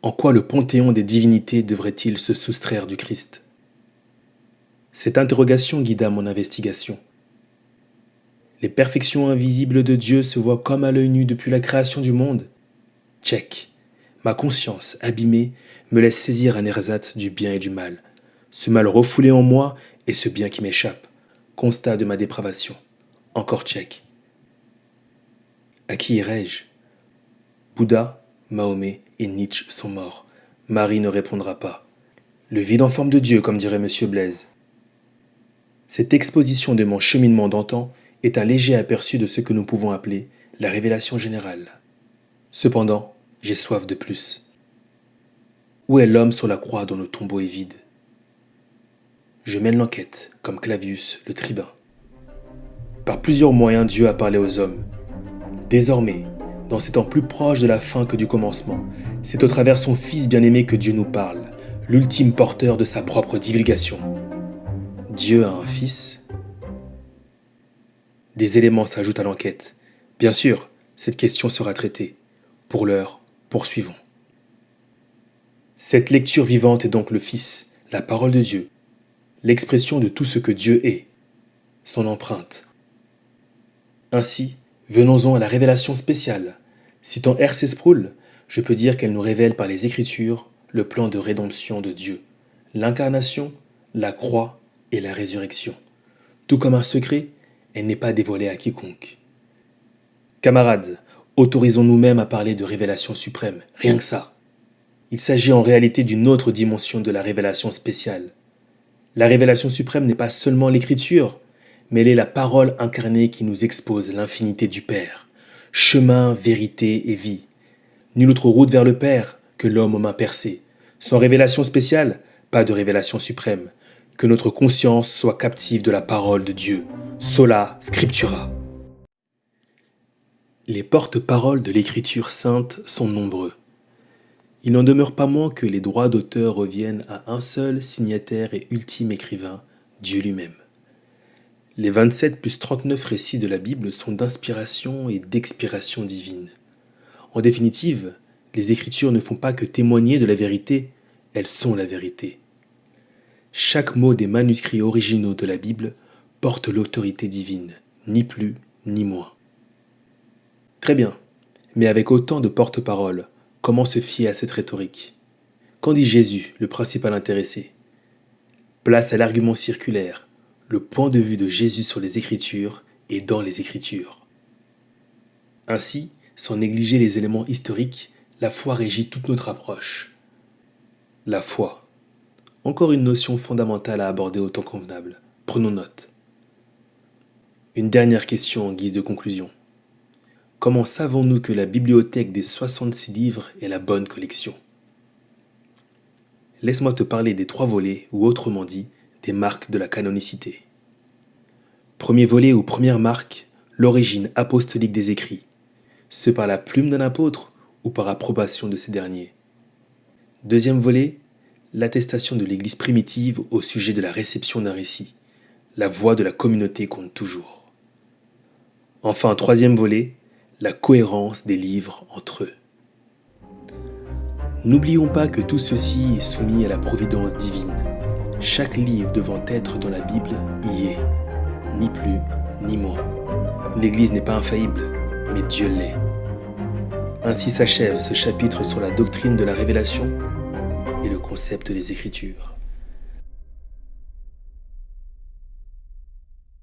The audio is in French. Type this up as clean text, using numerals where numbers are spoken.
En quoi le panthéon des divinités devrait-il se soustraire du Christ? Cette interrogation guida mon investigation. Les perfections invisibles de Dieu se voient comme à l'œil nu depuis la création du monde. Check. Ma conscience, abîmée, me laisse saisir un ersatz du bien et du mal. Ce mal refoulé en moi et ce bien qui m'échappe. Constat de ma dépravation. Encore check. À qui irai-je? Bouddha, Mahomet et Nietzsche sont morts. Marie ne répondra pas. Le vide en forme de Dieu, comme dirait Monsieur Blaise. Cette exposition de mon cheminement d'antan est un léger aperçu de ce que nous pouvons appeler la révélation générale. Cependant, j'ai soif de plus. Où est l'homme sur la croix dont le tombeau est vide? Je mène l'enquête, comme Clavius, le tribun. Par plusieurs moyens, Dieu a parlé aux hommes. Désormais, dans ces temps plus proches de la fin que du commencement, c'est au travers son Fils bien-aimé que Dieu nous parle, l'ultime porteur de sa propre divulgation. Dieu a un fils? Des éléments s'ajoutent à l'enquête. Bien sûr, cette question sera traitée. Pour l'heure, poursuivons. Cette lecture vivante est donc le Fils, la parole de Dieu, l'expression de tout ce que Dieu est, son empreinte. Ainsi, venons-en à la révélation spéciale. Citant R.C. Sproul, je peux dire qu'elle nous révèle par les Écritures le plan de rédemption de Dieu, l'incarnation, la croix et la résurrection. Tout comme un secret, elle n'est pas dévoilée à quiconque. Camarades, autorisons nous-mêmes à parler de révélation suprême, rien que ça. Il s'agit en réalité d'une autre dimension de la révélation spéciale. La révélation suprême n'est pas seulement l'écriture, mais elle est la parole incarnée qui nous expose l'infinité du Père. Chemin, vérité et vie. Nulle autre route vers le Père que l'homme aux mains percées. Sans révélation spéciale, pas de révélation suprême. Que notre conscience soit captive de la parole de Dieu. Sola Scriptura. Les porte-paroles de l'Écriture sainte sont nombreux. Il n'en demeure pas moins que les droits d'auteur reviennent à un seul signataire et ultime écrivain, Dieu lui-même. Les 27 plus 39 récits de la Bible sont d'inspiration et d'expiration divine. En définitive, les Écritures ne font pas que témoigner de la vérité, elles sont la vérité. Chaque mot des manuscrits originaux de la Bible porte l'autorité divine, ni plus ni moins. Très bien, mais avec autant de porte-parole, comment se fier à cette rhétorique? Qu'en dit Jésus, le principal intéressé? Place à l'argument circulaire, le point de vue de Jésus sur les Écritures et dans les Écritures. Ainsi, sans négliger les éléments historiques, la foi régit toute notre approche. La foi. Encore une notion fondamentale à aborder au temps convenable. Prenons note. Une dernière question en guise de conclusion. Comment savons-nous que la bibliothèque des 66 livres est la bonne collection? Laisse-moi te parler des 3 volets, ou autrement dit, des marques de la canonicité. Premier volet ou première marque, l'origine apostolique des écrits, ce par la plume d'un apôtre ou par approbation de ces derniers. Deuxième volet, l'attestation de l'Église primitive au sujet de la réception d'un récit. La voix de la communauté compte toujours. Enfin, troisième volet, la cohérence des livres entre eux. N'oublions pas que tout ceci est soumis à la providence divine. Chaque livre devant être dans la Bible y est, ni plus ni moins. L'Église n'est pas infaillible, mais Dieu l'est. Ainsi s'achève ce chapitre sur la doctrine de la révélation et le concept des Écritures.